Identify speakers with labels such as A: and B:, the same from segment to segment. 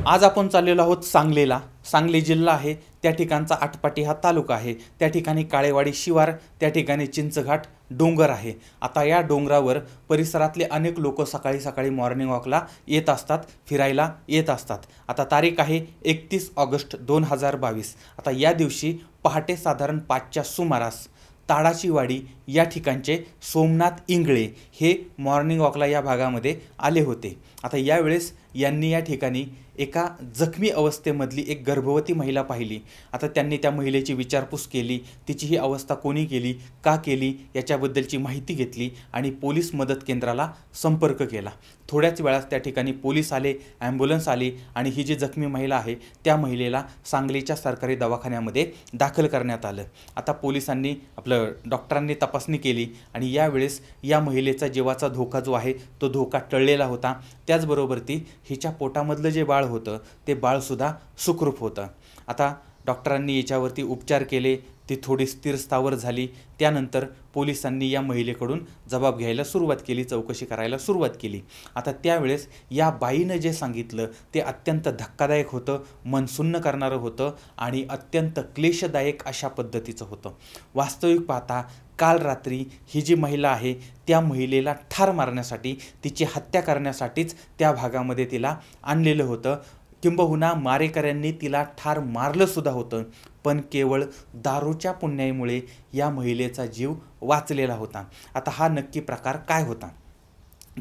A: आज आपण चाललेलो आहोत सांगलीला. सांगली जिल्हा आहे, त्या ठिकाणचा आटपाटी हा तालुका आहे. त्या ठिकाणी काळेवाडी शिवार, त्या ठिकाणी चिंचघाट डोंगर आहे. आता या डोंगरावर परिसरातले अनेक लोक सकाळी सकाळी मॉर्निंग वॉकला येत असतात, फिरायला येत असतात. आता तारीख आहे 31 ऑगस्ट 2022. आता या दिवशी पहाटे साधारण 5च्या सुमारास ताडाची वाडी या ठिकाणचे सोमनाथ इंगळे हे मॉर्निंग वॉकला या भागामध्ये आले होते. आता यावेळेस यांनी या ठिकाणी एका जखमी अवस्थेमधली एक गर्भवती महिला पाहिली. आता त्यांनी त्या महिलेची विचारपूस केली, तिची ही अवस्था कोणी केली, का केली याच्याबद्दलची माहिती घेतली आणि पोलीस मदत केंद्राला संपर्क केला. थोड्याच वेळात त्या ठिकाणी पोलीस आले, ॲम्ब्युलन्स आली आणि ही जी जखमी महिला आहे त्या महिलेला सांगलीच्या सरकारी दवाखान्यामध्ये दाखल करण्यात आलं. आता पोलिसांनी डॉक्टरांनी तपासणी केली आणि यावेळेस या महिलेचा जीवाचा धोका जो आहे तो धोका टळलेला होता. त्याचबरोबर ती हिच्या पोटामधलं जे बाळ होतं ते बाळसुद्धा सुखरूप होतं. आता डॉक्टरांनी याच्यावरती उपचार केले, ती थोडी स्थिर स्थावर झाली. त्यानंतर पोलिसांनी या महिलेकडून जबाब घ्यायला सुरुवात केली, चौकशी करायला सुरुवात केली. आता त्यावेळेस या बाईनं जे सांगितलं ते अत्यंत धक्कादायक होतं, मनसुन्न करणारं होतं आणि अत्यंत क्लेशदायक अशा पद्धतीचं होतं. वास्तविक पाहता काल रात्री ही जी महिला आहे त्या महिलेला ठार मारण्यासाठी, तिची हत्या करण्यासाठीच त्या भागामध्ये तिला आणलेलं होतं. किंबहुना मारेकऱ्यांनी तिला ठार मारलंसुद्धा होतं, पण केवळ दारूच्या पुण्याईमुळे या महिलेचा जीव वाचलेला होता. आता हा नक्की प्रकार काय होता,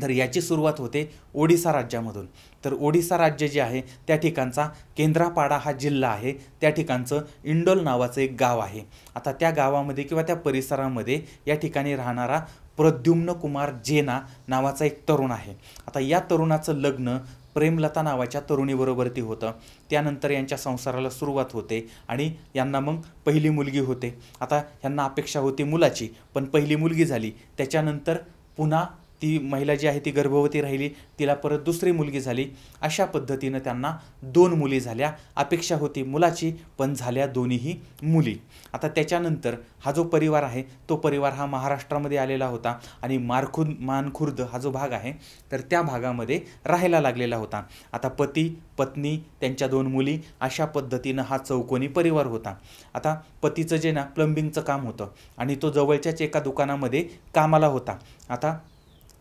A: तर याची सुरुवात होते ओडिसा राज्यामधून. तर ओडिसा राज्य जे आहे त्या ठिकाणचा केंद्रापाडा हा जिल्हा आहे, त्या ठिकाणचं इंडोल नावाचं एक गाव आहे. आता त्या गावामध्ये किंवा त्या परिसरामध्ये या ठिकाणी राहणारा प्रद्युम्न कुमार जेना नावाचा एक तरुण आहे. आता या तरुणाचं लग्न प्रेमलता नावाच्या तरुणीबरोबर होतं. त्यानंतर यांच्या संसाराला सुरुवात होते आणि यांना मग पहिली मुलगी होते. आता यांना अपेक्षा होती मुलाची, पण पहिली मुलगी झाली. त्याच्यानंतर पुन्हा ती महिला जी आहे ती गर्भवती राहिली, तिला परत दुसरी मुलगी झाली. अशा पद्धतीनं त्यांना 2 मुली झाल्या. अपेक्षा होती मुलाची, पण झाल्या दोन्हीही मुली. आता त्याच्यानंतर हा जो परिवार आहे तो परिवार हा महाराष्ट्रामध्ये आलेला होता आणि मानखुर्द हा जो भाग आहे तर त्या भागामध्ये राहायला लागलेला होता. आता पती, पत्नी, त्यांच्या 2 मुली अशा पद्धतीनं हा चौकोनी परिवार होता. आता पतीचं जे ना प्लंबिंगचं काम होतं आणि तो जवळच्याच एका दुकानामध्ये कामाला होता. आता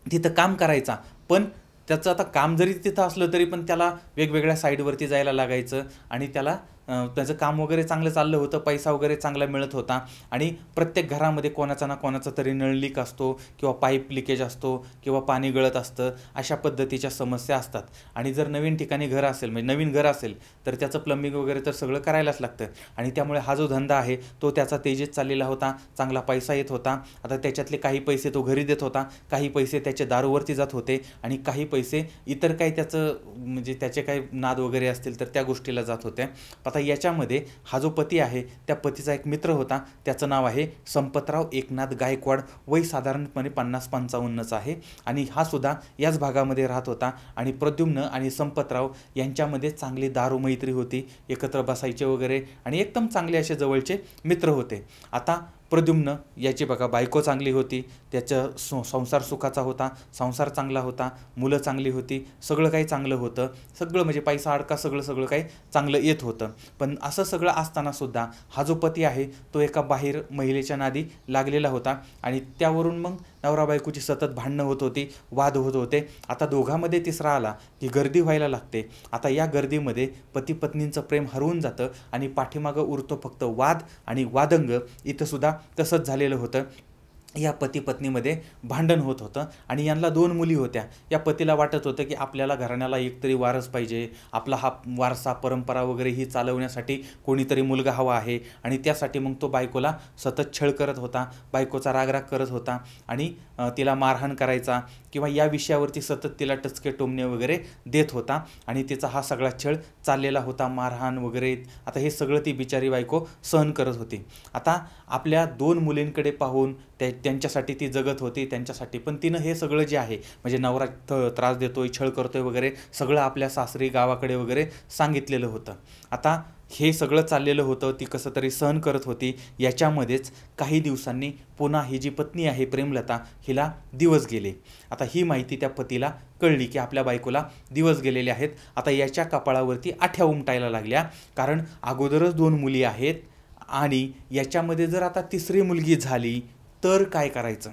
A: तिथं काम करायचा, पण त्याचं आता काम जरी तिथं असलं तरी पण त्याला वेगवेगळ्या साईडवरती जायला लागायचं आणि त्याला त्याचं काम वगैरे चांगलं चाललं होतं, पैसा वगैरे चांगला मिळत होता आणि प्रत्येक घरामध्ये कोणाचा ना कोणाचा तरी नळ लीक असतो किंवा पाईप लिकेज असतो किंवा पाणी गळत असतं. अशा पद्धतीच्या समस्या असतात आणि जर नवीन ठिकाणी घर असेल, म्हणजे नवीन घर असेल तर त्याचं प्लंबिंग वगैरे तर सगळं करायलाच लागतं आणि त्यामुळे हा जो धंदा आहे तो त्याचा तेजीत चाललेला होता, चांगला पैसा येत होता. आता त्याच्यातले काही पैसे तो घरी देत होता, काही पैसे त्याचे दारूवरती जात होते आणि काही पैसे इतर काही त्याचं म्हणजे त्याचे काही नाद वगैरे असतील तर त्या गोष्टीला जात होत्या. आता याच्यामध्ये हा जो पती आहे त्या पतीचा एक मित्र होता, त्याचं नाव आहे संपतराव एकनाथ गायकवाड. वय साधारणपणे 50-55चं आहे आणि हा सुद्धा याच भागामध्ये राहत होता आणि प्रद्युम्न आणि संपतराव यांच्यामध्ये चांगली दारू मैत्री होती, एकत्र बसायचे वगैरे आणि एकदम चांगले असे जवळचे मित्र होते. आता प्रद्युम्न याची बघा बायको चांगली होती, त्याचं संसार सुखाचा होता, संसार चांगला होता, मुलं चांगली होती, सगळं काही चांगलं होतं, सगळं म्हणजे पैसा अडका सगळं काही चांगलं येत होतं. पण असं सगळं असतानासुद्धा हा जो पती आहे तो एका बाहेर महिलेच्या नादी लागलेला होता आणि त्यावरून मग नवरा बायकोची सतत भांडणं होत होती, वाद होत होते. आता दोघांमध्ये तिसरा आला की गर्दी व्हायला लागते. आता या गर्दीमध्ये पती पत्नींचं प्रेम हरवून जातं आणि पाठीमागं उरतो फक्त वाद आणि वादंग. इथं सुद्धा तसंच झालेलं होतं. या पती पत्नीमध्ये भांडण होत होतं आणि यांना 2 मुली होत्या. या पतीला वाटत होतं की आपल्याला घराण्याला एकतरी वारस पाहिजे, आपला हा वारसा परंपरा वगैरे ही चालवण्यासाठी कोणीतरी मुलगा हवा आहे आणि त्यासाठी मग तो बायकोला सतत छळ करत होता, बायकोचा रागराग करत होता आणि तिला मारहाण करायचा किंवा या विषयावरती सतत तिला टचके टोमणे वगैरे देत होता आणि तिचा हा सगळा छळ चाललेला होता, मारहाण वगैरे. आता हे सगळं ती बिचारी बायको सहन करत होती. आता आपल्या 2 मुलींकडे पाहून त्यांच्यासाठी ती जगत होती, त्यांच्यासाठी. पण तिनं हे सगळं जे आहे म्हणजे नवरा त्रास देतोय, छळ करतोय वगैरे सगळं आपल्या सासरी गावाकडे वगैरे सांगितलेलं होतं. आता हे सगळं चाललेलं होतं, ती कसं तरी सहन करत होती. याच्यामध्येच काही दिवसांनी पुन्हा ही जी पत्नी आहे प्रेमलता, हिला दिवस गेले. आता ही माहिती त्या पतीला कळली की आपल्या बायकोला दिवस गेलेले आहेत. आता याच्या कपाळावरती आठ्या उमटायला लागल्या, कारण अगोदरच 2 मुली आहेत आणि याच्यामध्ये जर आता तिसरी मुलगी झाली तर काय करायचं.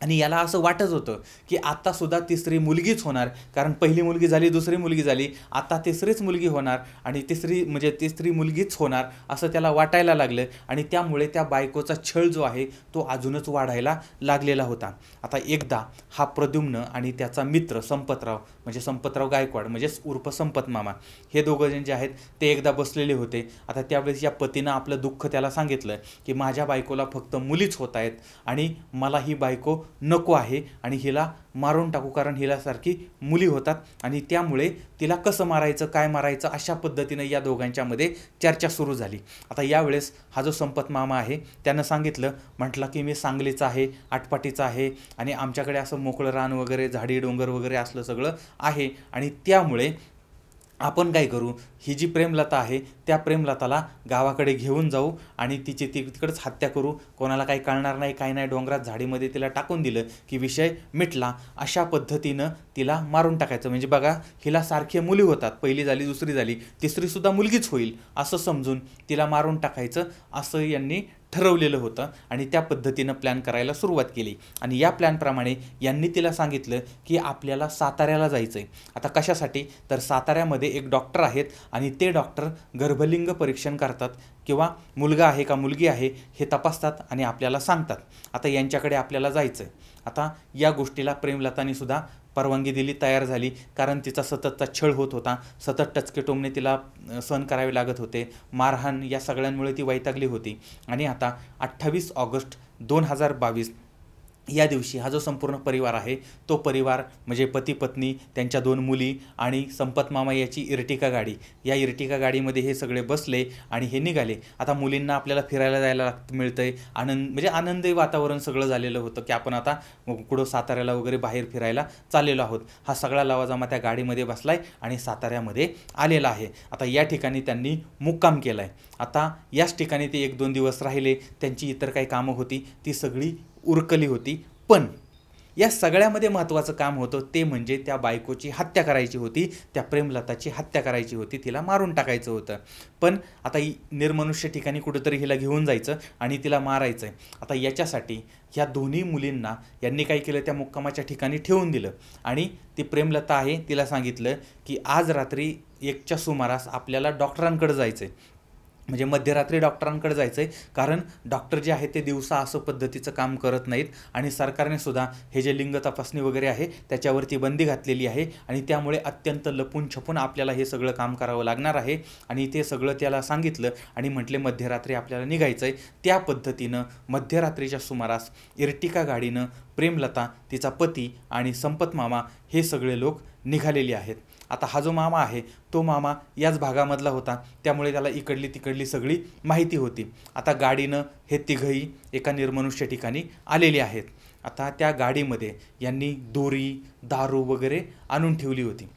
A: आणि याला असं वाटत होतं की आत्तासुद्धा तिसरी मुलगीच होणार, कारण पहिली मुलगी झाली, दुसरी मुलगी झाली, आता तिसरीच मुलगी होणार आणि तिसरी मुलगीच होणार असं त्याला वाटायला लागलं. आणि त्यामुळे त्या बायकोचा छळ जो आहे तो अजूनच वाढायला लागलेला होता. आता एकदा हा प्रद्युम्न आणि त्याचा मित्र संपतराव, म्हणजे संपतराव गायकवाड म्हणजेच उर्फ संपत मामा, हे दोघंजण जे आहेत ते एकदा बसलेले होते. आता त्यावेळेस या पतीनं आपलं दुःख त्याला सांगितलं की माझ्या बायकोला फक्त मुलीच होत आहेत आणि मला ही बायको नको आहे आणि हिला मारून टाकू, कारण हिलासारखी मुली होतात आणि त्यामुळे तिला कसं मारायचं, काय मारायचं, अशा पद्धतीनं या दोघांच्यामध्ये चर्चा सुरू झाली. आता यावेळेस हा जो संपत मामा आहे त्यानं सांगितलं, म्हटलं की मी सांगलीचा आहे, आटपाटीचा आहे आणि आमच्याकडे असं मोकळं रान वगैरे, झाडी डोंगर वगैरे असलं सगळं आहे आणि त्यामुळे आपण काय करू, ही जी प्रेमलता आहे त्या प्रेमलताला गावाकडे घेऊन जाऊ आणि तिकडेच हत्या करू, कोणाला काही कळणार नाही, काही नाही, डोंगरात झाडीमध्ये तिला टाकून दिलं की विषय मिटला. अशा पद्धतीनं तिला मारून टाकायचं. म्हणजे बघा, हिला सारखे मुली होतात, पहिली झाली, दुसरी झाली, तिसरीसुद्धा मुलगीच होईल असं समजून तिला मारून टाकायचं असं यांनी ठरवलेलं होतं आणि त्या पद्धतीनं प्लॅन करायला सुरुवात केली. आणि या प्लॅनप्रमाणे यांनी तिला सांगितलं की आपल्याला साताऱ्याला जायचं आहे. आता कशासाठी, तर साताऱ्यामध्ये एक डॉक्टर आहेत आणि ते डॉक्टर गर्भलिंग परीक्षण करतात किंवा मुलगा आहे का मुलगी आहे हे तपासतात आणि आपल्याला सांगतात. आता यांच्याकडे आपल्याला जायचं आहे. आता या गोष्टीला प्रेमलतानी सुद्धा परवानगी दिली, तयार झाली, कारण तिचा सततचा छळ होत होता, सतत टचके टोमणे तिला सहन करावे लागत होते, मारहाण, या सगळ्यांमुळे ती वैतागली होती. आणि आता 28 ऑगस्ट 2022 या दिवशी हा जो संपूर्ण परिवार आहे तो परिवार म्हणजे पती पत्नी, त्यांच्या 2 मुली आणि संपत मामा याची इर्टिका गाडी, या इर्टिका गाडीमध्ये हे सगळे बसले आणि हे निघाले. आता मुलींना आपल्याला फिरायला जायला मिळतंय, म्हणजे आनंदी वातावरण सगळं झालेलं होतं की आपण आता कुठं साताऱ्याला वगैरे बाहेर फिरायला चाललेलो आहोत. हा सगळा लवाजमा त्या गाडीमध्ये बसलाय आणि साताऱ्यामध्ये आलेला आहे. आता या ठिकाणी त्यांनी मुक्काम केला आहे. आता याच ठिकाणी ते 1-2 दिवस राहिले, त्यांची इतर काही कामं होती ती सगळी उरकली होती. पण या सगळ्यामध्ये महत्त्वाचं काम होतं ते म्हणजे त्या बायकोची हत्या करायची होती, त्या प्रेमलताची हत्या करायची होती, तिला मारून टाकायचं होतं. पण आता निर्मनुष्य ठिकाणी कुठंतरी हिला घेऊन जायचं आणि तिला मारायचं आहे. आता याच्यासाठी ह्या दोन्ही मुलींना यांनी काय केलं, त्या मुक्कामाच्या ठिकाणी ठेवून दिलं आणि ती प्रेमलता आहे तिला सांगितलं की आज रात्री 1च्या सुमारास आपल्याला डॉक्टरांकडे जायचं आहे, म्हणजे मध्यरात्री डॉक्टरांकडे जायचं आहे, कारण डॉक्टर जे आहे ते दिवसा असं पद्धतीचं काम करत नाहीत आणि सरकारने सुद्धा हे जे लिंग तपासणी वगैरे आहे त्याच्यावरती बंदी घातलेली आहे आणि त्यामुळे अत्यंत लपून छपून आपल्याला हे सगळं काम करावं लागणार आहे. आणि ते सगळं त्याला सांगितलं आणि म्हटले मध्यरात्री आपल्याला निघायचं आहे. त्या पद्धतीनं मध्यरात्रीच्या सुमारास इर्टिका गाडीनं प्रेमलता, तिचा पती आणि संपत मामा हे सगळे लोक निघालेले आहेत. आता हा जो मामा आहे तो मामा याच भागामधला होता, त्यामुळे त्याला इकडली तिकडली सगळी माहिती होती. आता गाडीनं हे तिघही एका निर्मनुष्य ठिकाणी आलेले आहेत. आता त्या गाडीमध्ये यांनी दोरी, दारू वगैरे आणून ठेवली होती.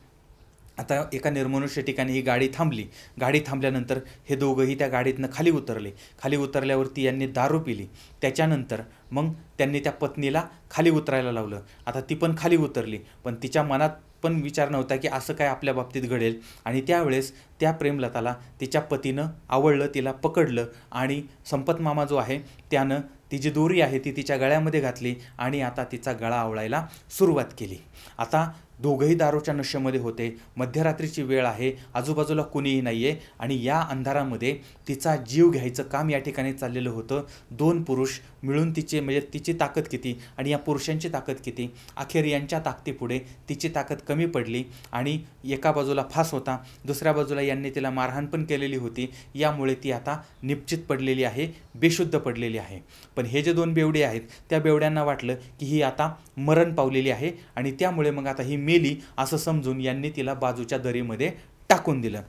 A: आता एका निर्मनुष्य ठिकाणी ही गाडी थांबली. गाडी थांबल्यानंतर हे दोघंही त्या गाडीतनं खाली उतरले. खाली उतरल्यावरती यांनी दारू पिली. त्याच्यानंतर मग त्यांनी त्या पत्नीला खाली उतरायला लावलं. आता ती पण खाली उतरली, पण तिच्या मनात पण विचार नव्हता की असं काय आपल्या बाबतीत घडेल. आणि त्यावेळेस त्या प्रेमलताला तिच्या पतीनं आवडलं, तिला पकडलं आणि संपत मामा जो आहे त्यानं ती जी दोरी आहे ती तिच्या गळ्यामध्ये घातली आणि आता तिचा गळा आवळायला सुरुवात केली. आता दोघंही दारूच्या नशेमध्ये होते, मध्यरात्रीची वेळ आहे, आजूबाजूला कुणीही नाही आहे आणि या अंधारामध्ये तिचा जीव घ्यायचं काम या ठिकाणी चाललेलं होतं. 2 पुरुष मिळून तिची ताकद किती आणि या पुरुषांची ताकद किती, अखेर यांच्या ताकदीपुढे तिची ताकद कमी पडली आणि एका बाजूला फास होता, दुसऱ्या बाजूला यांनी तिला मारहाण पण केलेली होती. यामुळे ती आता निश्चित पडलेली आहे, बेशुद्ध पडलेली आहे. पण हे जे 2 बेवडे आहेत त्या बेवड्यांना वाटलं की ही आता मरण पावलेली आहे आणि त्यामुळे मग आता ही मेली असं समजून यांनी तिला बाजूच्या दरीमध्ये टाकून दिलं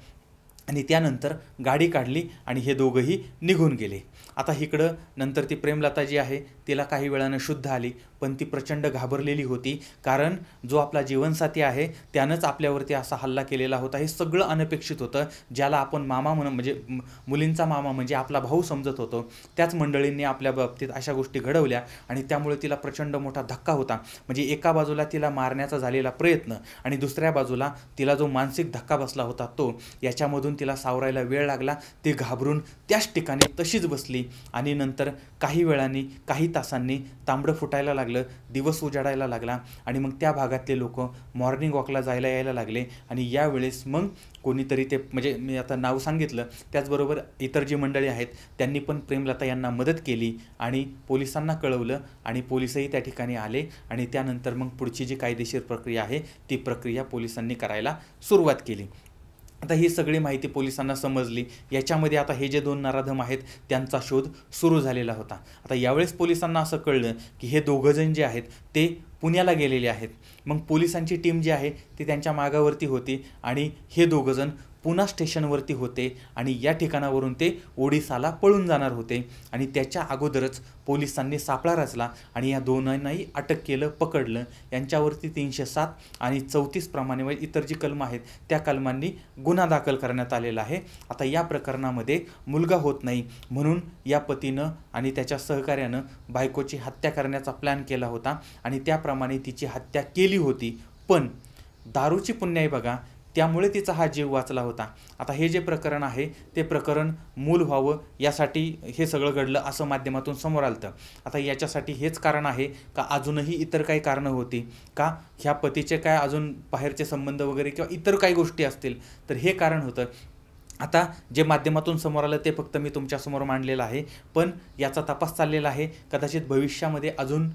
A: आणि त्यानंतर गाडी काढली आणि हे दोघंही निघून गेले. आता इकडं नंतर ती प्रेमलता जी आहे तिला काही वेळानं शुद्ध आली, पण ती प्रचंड घाबरलेली होती, कारण जो आपला जीवनसाथी आहे त्यानंच आपल्यावरती असा हल्ला केलेला होता. हे सगळं अनपेक्षित होतं. ज्याला आपण मामा म्हणजे मुलींचा मामा म्हणजे आपला भाऊ समजत होतो, त्याच मंडळींनी आपल्या बाबतीत अशा गोष्टी घडवल्या आणि त्यामुळे तिला प्रचंड मोठा धक्का होता. म्हणजे एका बाजूला तिला मारण्याचा झालेला प्रयत्न आणि दुसऱ्या बाजूला तिला जो मानसिक धक्का बसला होता तो, याच्यामधून तिला सावरायला वेळ लागला. ती घाबरून त्याच ठिकाणी तशीच बसली आणि नंतर काही वेळांनी काही तासांनी तांबडं फुटायला लागलं, दिवस उजाडायला लागला आणि मग त्या भागातले लोक मॉर्निंग वॉकला जायला यायला लागले. आणि यावेळेस मग कोणीतरी ते म्हणजे मी आता नाव सांगितलं, त्याचबरोबर इतर जी मंडळी आहेत त्यांनी पण प्रेमलता यांना मदत केली आणि पोलिसांना कळवलं आणि पोलिसही त्या ठिकाणी आले आणि त्यानंतर मग पुढची जी कायदेशीर प्रक्रिया आहे ती प्रक्रिया पोलिसांनी करायला सुरुवात केली. आता ही सगळी माहिती पोलिसांना समजली. याच्यामध्ये आता हे जे 2 नराधम आहेत त्यांचा शोध सुरू झालेला होता. आता यावेळेस पोलिसांना असं कळलं की हे दोघंजण जे आहेत ते पुण्याला गेलेले आहेत. मग पोलिसांची टीम जी आहे ती त्यांच्या मागावरती होती आणि हे दोघंजण पुणा स्टेशनवरती होते आणि या ठिकाणावरून ते ओडिसाला पळून जाणार होते. आणि त्याच्या अगोदरच पोलिसांनी सापळा रचला आणि या दोघांनाही अटक केलं, पकडलं. यांच्यावरती 307 आणि 34 प्रमाणे इतर जी कलमं आहेत त्या कलमांनी गुन्हा दाखल करण्यात आलेला आहे. आता या प्रकरणामध्ये मुलगा होत नाही म्हणून या पतीनं आणि त्याच्या सहकार्यानं बायकोची हत्या करण्याचा प्लॅन केला होता आणि त्याप्रमाणे तिची हत्या केली होती. पण दारूची पुण्याई बघा, त्यामुळे तिचा हा जीव वाचला होता. आता हे जे प्रकरण आहे ते प्रकरण मूल व्हावं यासाठी हे सगळं घडलं असं माध्यमातून समोर आलं. आता याच्यासाठी हेच कारण आहे का अजूनही इतर काही कारणं होती का, ह्या पतीचे काय अजून बाहेरचे संबंध वगैरे किंवा इतर काही गोष्टी असतील, तर हे कारण होतं. आता जे माध्यमातून समोर आलं ते फक्त मी तुमच्यासमोर मांडलेलं आहे, पण याचा तपास चाललेला आहे. कदाचित भविष्यामध्ये अजून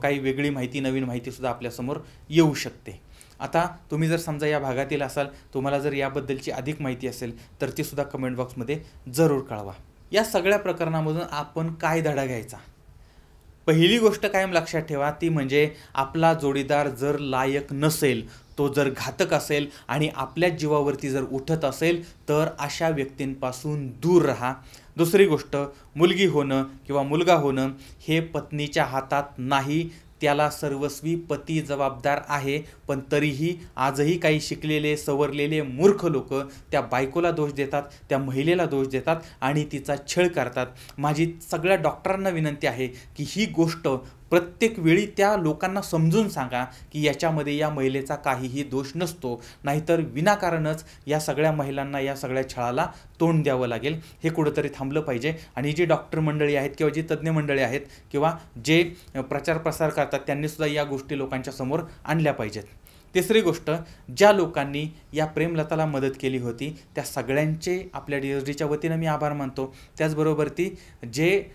A: काही वेगळी माहिती, नवीन माहितीसुद्धा आपल्यासमोर येऊ शकते. आता तुम्ही जर समजा या भागातील असाल, तुम्हाला जर याबद्दलची अधिक माहिती असेल तर ती सुद्धा कमेंट बॉक्समध्ये जरूर कळवा. या सगळ्या प्रकरणामधून आपण काय धडा घ्यायचा? पहिली गोष्ट कायम लक्षात ठेवा, ती म्हणजे आपला जोडीदार जर लायक नसेल, तो जर घातक असेल आणि आपल्या जीवावरती जर उठत असेल तर अशा व्यक्तींपासून दूर राहा. दुसरी गोष्ट, मुलगी होणं किंवा मुलगा होणं हे पत्नीच्या हातात नाही, त्याला सर्वस्वी पती जबाबदार आहे. पण तरीही आजही काही शिकलेले सवरलेले मूर्ख लोक त्या बायकोला दोष देतात, त्या महिलेला दोष देतात आणि तिचा छळ करतात. माझी सगळ्या डॉक्टरांना विनंती आहे की ही गोष्ट प्रत्येक वेळी त्या लोकांना समजून सांगा की याच्यामध्ये या महिलेचा काहीही दोष नसतो, नाहीतर विनाकारणच या सगळ्या महिलांना या सगळ्या छळाला तोंड द्यावं लागेल. हे कुठंतरी थांबलं पाहिजे. आणि जी डॉक्टर मंडळी आहेत किंवा जी तज्ज्ञ मंडळी आहेत किंवा जे प्रचार प्रसार करतात त्यांनीसुद्धा या गोष्टी लोकांच्या समोर आणल्या पाहिजेत. तिसरी गोष्ट, ज्या लोकांनी या प्रेमलताला मदत केली होती त्या सगळ्यांचे आपल्या DSDच्या वतीनं मी आभार मानतो. त्याचबरोबर ती जे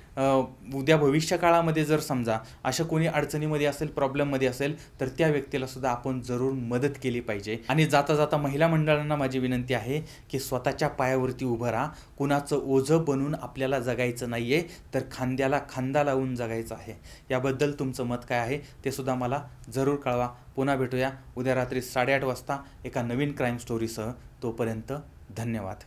A: उद्या भविष्यकाळामध्ये जर समजा अशा कोणी अडचणीमध्ये असेल, प्रॉब्लेममध्ये असेल, तर त्या व्यक्तीला सुद्धा आपण जरूर मदत केली पाहिजे. आणि जाता जाता महिला मंडळांना माझी विनंती आहे की स्वतःच्या पायावरती उभं राहा. कुणाचं ओझं बनून आपल्याला जगायचं नाही आहे, तर खांद्याला खांदा लावून जगायचं आहे. याबद्दल तुमचं मत काय आहे ते सुद्धा मला जरूर कळवा. पुन्हा भेटूया उद्या रात्री 8:30 वाजता एका नवीन क्राईम स्टोरीसह. तोपर्यंत धन्यवाद.